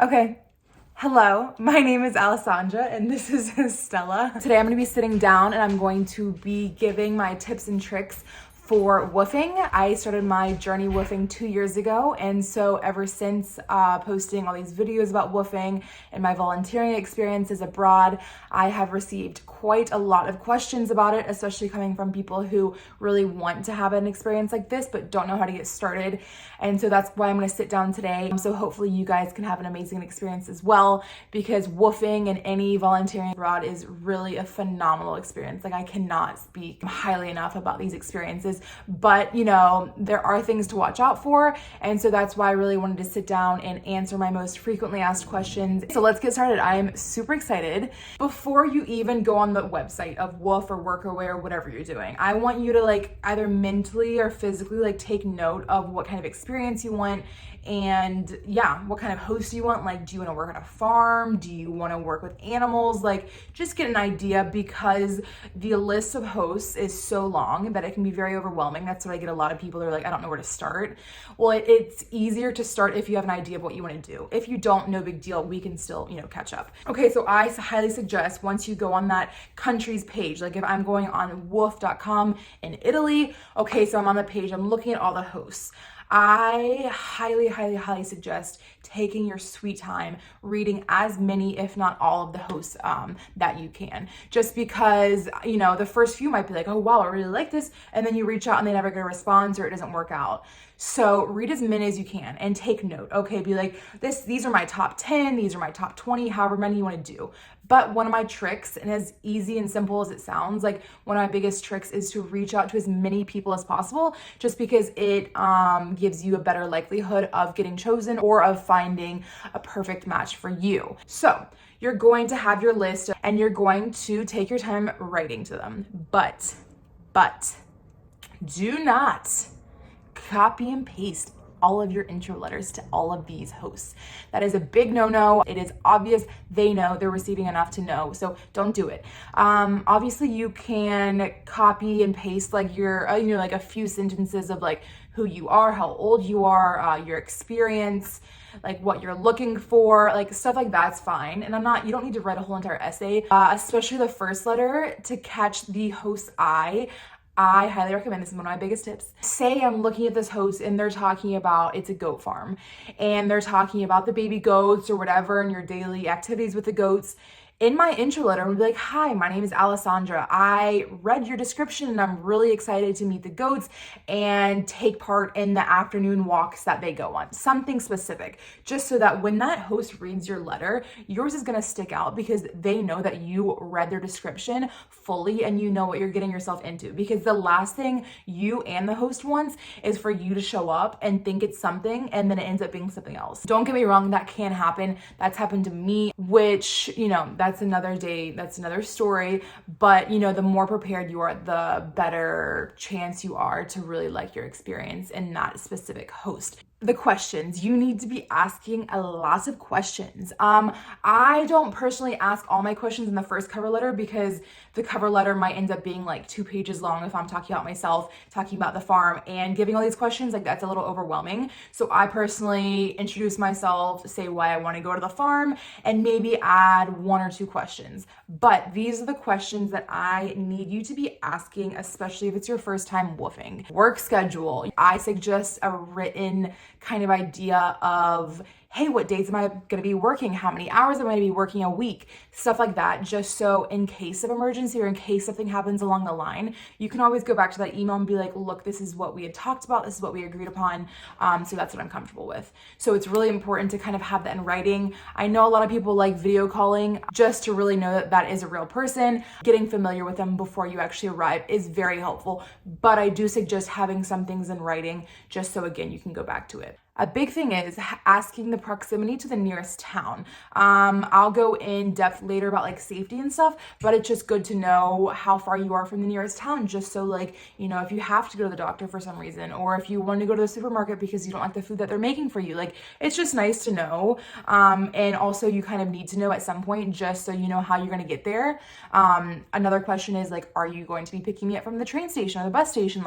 Okay. Hello, my name is Alessandra and this is Stella. Today I'm going to be sitting down and I'm going to be giving my tips and tricks for woofing. I started my journey woofing 2 years ago, and so ever since posting all these videos about woofing and my volunteering experiences abroad, I have received quite a lot of questions about it, especially coming from people who really want to have an experience like this but don't know how to get started. And so that's why I'm going to sit down today. So hopefully you guys can have an amazing experience as well, because woofing and any volunteering abroad is really a phenomenal experience. Like, I cannot speak highly enough about these experiences. But there are things to watch out for, and so that's why I really wanted to sit down and answer my most frequently asked questions. So let's get started. I'm super excited. Before you even go on the website of Woof or Workaway or whatever you're doing, I want you to either mentally or physically take note of what kind of experience you want, and what kind of host you want. Do you want to work on a farm? Do you want to work with animals? Just get an idea, because the list of hosts is so long that it can be very overwhelming. That's what I get a lot of people are I don't know where to start. Well, it's easier to start if you have an idea of what you want to do. If you don't, no big deal. We can still, catch up. Okay, so I highly suggest once you go on that country's page, if I'm going on woof.com in Italy, okay, so I'm on the page, I'm looking at all the hosts. I highly suggest taking your sweet time, reading as many, if not all, of the hosts that you can. Just because, the first few might be oh wow, I really like this, and then you reach out and they never get a response or it doesn't work out. So read as many as you can and take note. Okay, be these are my top 10, these are my top 20, however many you want to do. But one of my tricks, and as easy and simple as it sounds, one of my biggest tricks is to reach out to as many people as possible, just because it gives you a better likelihood of getting chosen or of finding a perfect match for you. So you're going to have your list and you're going to take your time writing to them. But do not copy and paste all of your intro letters to all of these hosts. That is a big no-no. It is obvious. They know, they're receiving enough to know, so don't do it. Obviously you can copy and paste your a few sentences of who you are, how old you are, your experience, what you're looking for, stuff like that's fine. And you don't need to write a whole entire essay, especially the first letter, to catch the host's eye. I highly recommend, this is one of my biggest tips. Say I'm looking at this host and they're talking about, it's a goat farm, and they're talking about the baby goats or whatever and your daily activities with the goats. In my intro letter, I'm gonna be hi, my name is Alessandra. I read your description and I'm really excited to meet the goats and take part in the afternoon walks that they go on. Something specific, just so that when that host reads your letter, yours is gonna stick out, because they know that you read their description fully and you know what you're getting yourself into. Because the last thing you and the host wants is for you to show up and think it's something and then it ends up being something else. Don't get me wrong, that can happen. That's happened to me, which, that's another day, that's another story. But the more prepared you are, the better chance you are to really like your experience and that specific host. The questions, you need to be asking a lot of questions. I don't personally ask all my questions in the first cover letter, because the cover letter might end up being 2 pages long if I'm talking about myself, talking about the farm, and giving all these questions, that's a little overwhelming. So I personally introduce myself, say why I want to go to the farm, and maybe add 1 or 2 questions. But these are the questions that I need you to be asking, especially if it's your first time woofing. Work schedule. I suggest a written kind of idea of, hey, what days am I going to be working? How many hours am I going to be working a week? Stuff like that, just so in case of emergency or in case something happens along the line, you can always go back to that email and be look, this is what we had talked about. This is what we agreed upon. So that's what I'm comfortable with. So it's really important to kind of have that in writing. I know a lot of people like video calling just to really know that that is a real person. Getting familiar with them before you actually arrive is very helpful. But I do suggest having some things in writing, just so again, you can go back to it. A big thing is asking the proximity to the nearest town. I'll go in depth later about safety and stuff, but it's just good to know how far you are from the nearest town, just so if you have to go to the doctor for some reason, or if you want to go to the supermarket because you don't like the food that they're making for you, it's just nice to know. And also you kind of need to know at some point, just so you know how you're going to get there. Another question is are you going to be picking me up from the train station or the bus station?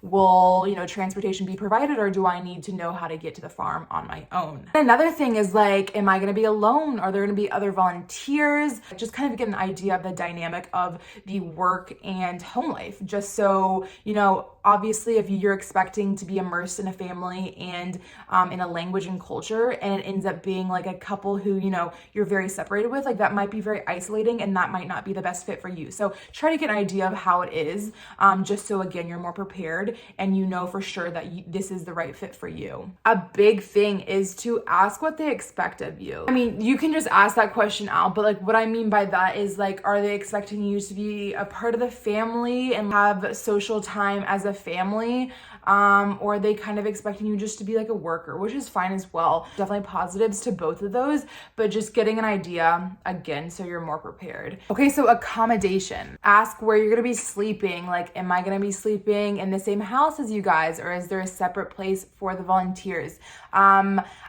Will transportation be provided, or do I need to know how to get get to the farm on my own. Another thing is like, am I going to be alone? Are there going to be other volunteers? Just kind of get an idea of the dynamic of the work and home life, just so, you know, obviously if you're expecting to be immersed in a family and in a language and culture, and it ends up being like a couple who, you know, you're very separated with, like that might be very isolating and that might not be the best fit for you. So try to get an idea of how it is, just so again, you're more prepared and you know for sure that this is the right fit for you. A big thing is to ask what they expect of you. I mean, you can just ask that question out, but like what I mean by that is like, are they expecting you to be a part of the family and have social time as a family? Or are they kind of expecting you just to be like a worker, which is fine as well. Definitely positives to both of those, but just getting an idea again, so you're more prepared. Okay, so accommodation. Ask where you're gonna be sleeping. Like, am I gonna be sleeping in the same house as you guys, or is there a separate place for the volunteers?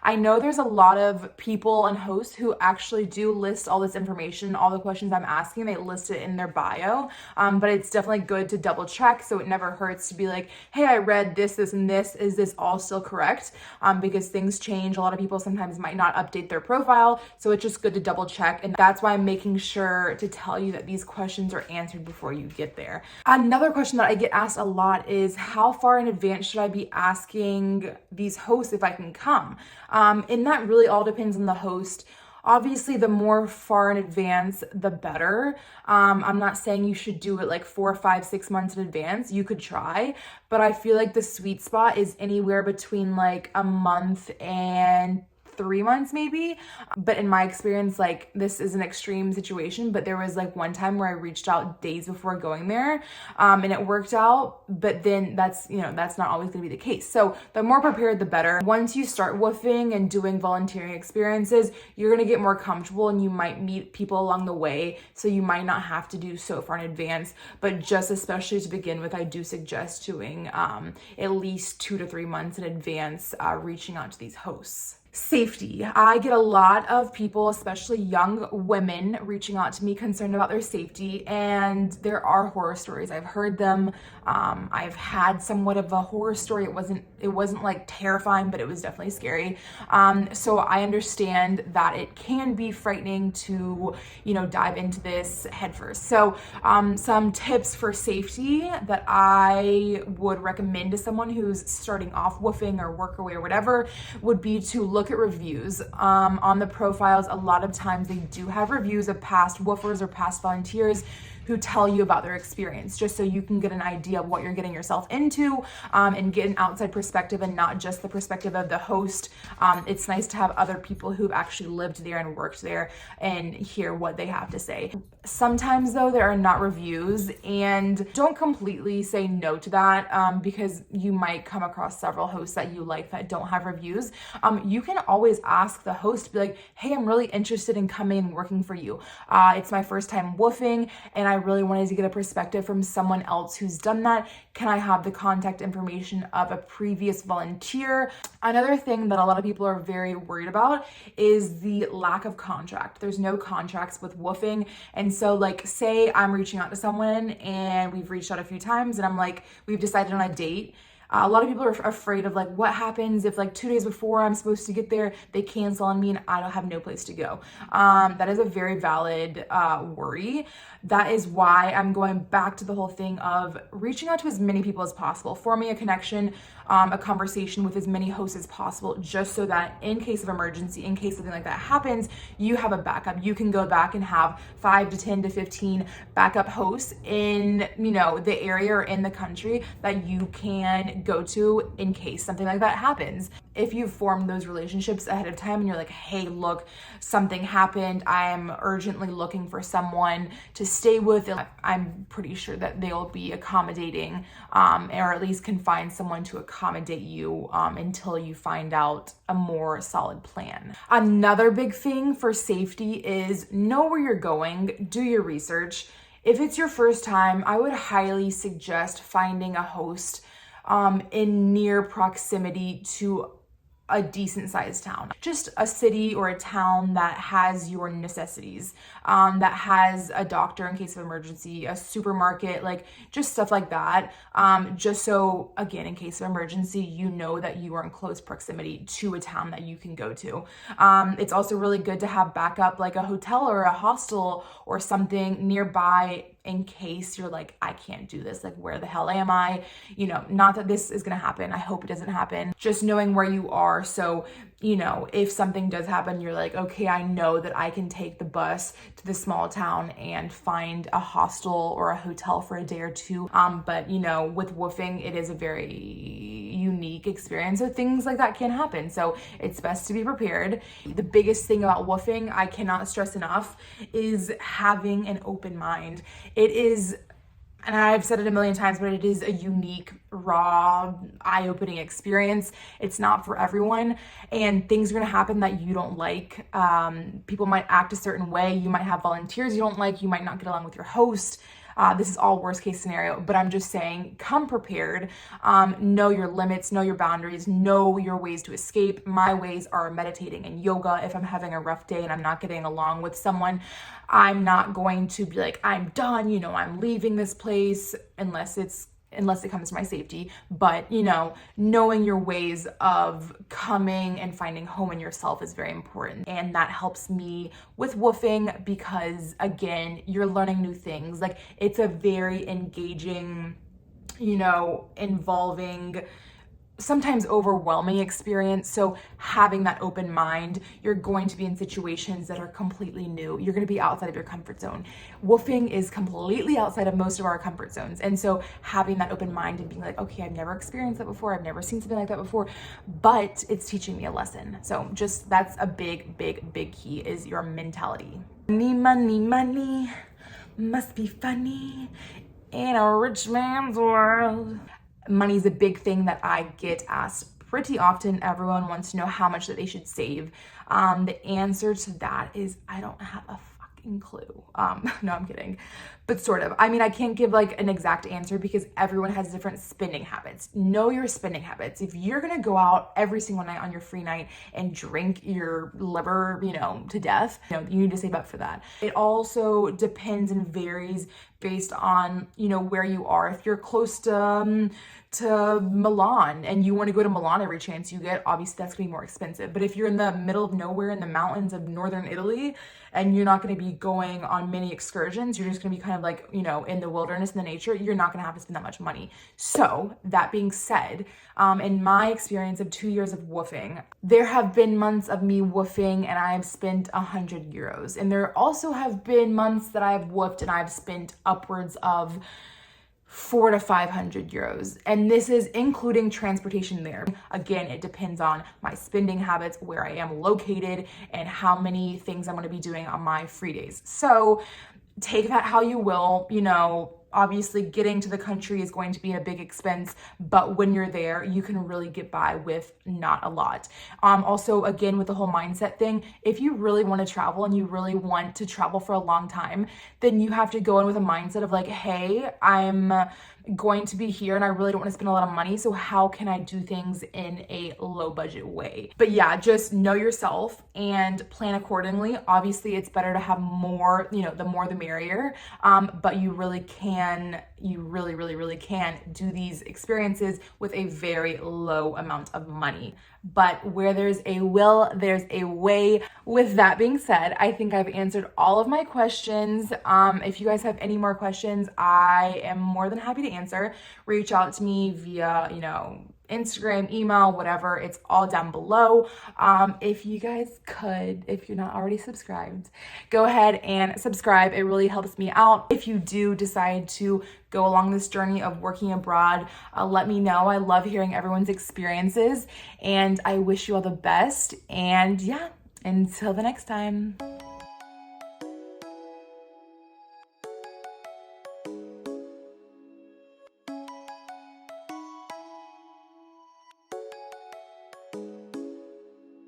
I know there's a lot of people and hosts who actually do list all this information, all the questions I'm asking, they list it in their bio, but it's definitely good to double check, so it never hurts to be like, hey, I read this, and this, is this all still correct? Because things change. A lot of people sometimes might not update their profile, so it's just good to double check, and that's why I'm making sure to tell you that these questions are answered before you get there. Another question that I get asked a lot is, how far in advance should I be asking these hosts if I can come? And that really all depends on the host. Obviously, the more far in advance, the better. I'm not saying you should do it like 4, 5, 6 months in advance. You could try, but I feel like the sweet spot is anywhere between like a month and 3 months maybe. But in my experience, like this is an extreme situation, but there was like one time where I reached out days before going there, and it worked out, but then that's not always gonna be the case. So the more prepared, the better. Once you start woofing and doing volunteering experiences, you're gonna get more comfortable and you might meet people along the way. So you might not have to do so far in advance, but just especially to begin with, I do suggest doing at least 2 to 3 months in advance, reaching out to these hosts. Safety. I get a lot of people, especially young women, reaching out to me concerned about their safety, and there are horror stories. I've heard them. I've had somewhat of a horror story. It wasn't like terrifying, but it was definitely scary. So I understand that it can be frightening to, dive into this headfirst. So some tips for safety that I would recommend to someone who's starting off woofing or Workaway or whatever would be to look at reviews on the profiles. A lot of times they do have reviews of past woofers or past volunteers who tell you about their experience, just so you can get an idea of what you're getting yourself into, and get an outside perspective and not just the perspective of the host. It's nice to have other people who've actually lived there and worked there and hear what they have to say. Sometimes though, there are not reviews, and don't completely say no to that, because you might come across several hosts that you like that don't have reviews. You can always ask the host, be like, hey, I'm really interested in coming and working for you. It's my first time woofing and I really wanted to get a perspective from someone else who's done that. Can I have the contact information of a previous volunteer? Another thing that a lot of people are very worried about is the lack of contract. There's no contracts with woofing. And so like, say I'm reaching out to someone and we've reached out a few times and I'm like, we've decided on a date. A lot of people are afraid of like, what happens if like 2 days before I'm supposed to get there, they cancel on me and I don't have no place to go. That is a very valid worry. That is why I'm going back to the whole thing of reaching out to as many people as possible, forming a connection, a conversation with as many hosts as possible, just so that in case of emergency, in case something like that happens, you have a backup. You can go back and have 5 to 10 to 15 backup hosts in, the area or in the country that you can go to in case something like that happens. If you've formed those relationships ahead of time and you're like, hey, look, something happened, I am urgently looking for someone to stay with, I'm pretty sure that they'll be accommodating, or at least can find someone to accommodate you until you find out a more solid plan. Another big thing for safety is know where you're going, do your research. If it's your first time, I would highly suggest finding a host in near proximity to a decent sized town, just a city or a town that has your necessities, that has a doctor in case of emergency, a supermarket, like just stuff like that. Just so, again, in case of emergency, you know that you are in close proximity to a town that you can go to. It's also really good to have backup, like a hotel or a hostel or something nearby in case you're like, I can't do this. Like, where the hell am I? You know, not that this is going to happen. I hope it doesn't happen. Just knowing where you are. So, you know, if something does happen, you're like, okay, I know that I can take the bus to the small town and find a hostel or a hotel for a day or two. But you know, with woofing, it is a very unique experience. So things like that can happen. So it's best to be prepared. The biggest thing about woofing, I cannot stress enough, is having an open mind. It is, and I've said it a million times, but it is a unique, raw, eye-opening experience. It's not for everyone, and things are gonna happen that you don't like. People might act a certain way. You might have volunteers you don't like. You might not get along with your host. This is all worst case scenario, but I'm just saying, come prepared, know your limits, know your boundaries, know your ways to escape. My ways are meditating and yoga. If I'm having a rough day and I'm not getting along with someone, I'm not going to be like, I'm done, you know, I'm leaving this place, unless it comes to my safety. But, you know, knowing your ways of coming and finding home in yourself is very important. And that helps me with woofing because, again, you're learning new things. Like, it's a very engaging, you know, involving, sometimes overwhelming experience. So having that open mind, you're going to be in situations that are completely new. You're going to be outside of your comfort zone. Woofing is completely outside of most of our comfort zones. And so having that open mind and being like, okay, I've never experienced that before. I've never seen something like that before, but it's teaching me a lesson. So just, that's a big, big, big key, is your mentality. Money, money, money must be funny in a rich man's world. Money is a big thing that I get asked pretty often. Everyone wants to know how much that they should save. The answer to that is, I don't have a fucking clue. No, I'm kidding, but sort of. I mean, I can't give like an exact answer because everyone has different spending habits. Know your spending habits. If you're gonna go out every single night on your free night and drink your liver, you know, to death, you know, you need to save up for that. It also depends and varies based on, you know, where you are. If you're close to Milan and you want to go to Milan every chance you get, obviously that's gonna be more expensive. But if you're in the middle of nowhere in the mountains of northern Italy and you're not going to be going on many excursions, you're just going to be kind of like, you know, in the wilderness, in the nature, you're not going to have to spend that much money. So that being said, in my experience of 2 years of woofing, there have been months of me woofing and I've spent 100 euros. And there also have been months that I've woofed and I've spent upwards of 400 to 500 euros. And this is including transportation there. Again, it depends on my spending habits, where I am located, and how many things I'm going to be doing on my free days. So take that how you will. You know, obviously getting to the country is going to be a big expense, but when you're there, you can really get by with not a lot. Also, again, with the whole mindset thing, if you really want to travel and you really want to travel for a long time, then you have to go in with a mindset of like, hey, I'm going to be here and I really don't want to spend a lot of money, so how can I do things in a low budget way? But yeah, just know yourself and plan accordingly. Obviously, it's better to have more, you know, the more the merrier, but you really can do these experiences with a very low amount of money. But where there's a will, there's a way. With that being said, I think I've answered all of my questions. If you guys have any more questions, I am more than happy to answer. Reach out to me via, you know, Instagram, email, whatever. It's all down below. If you guys could, if you're not already subscribed, go ahead and subscribe. It really helps me out. If you do decide to go along this journey of working abroad, let me know. I love hearing everyone's experiences, and I wish you all the best. And yeah, until the next time.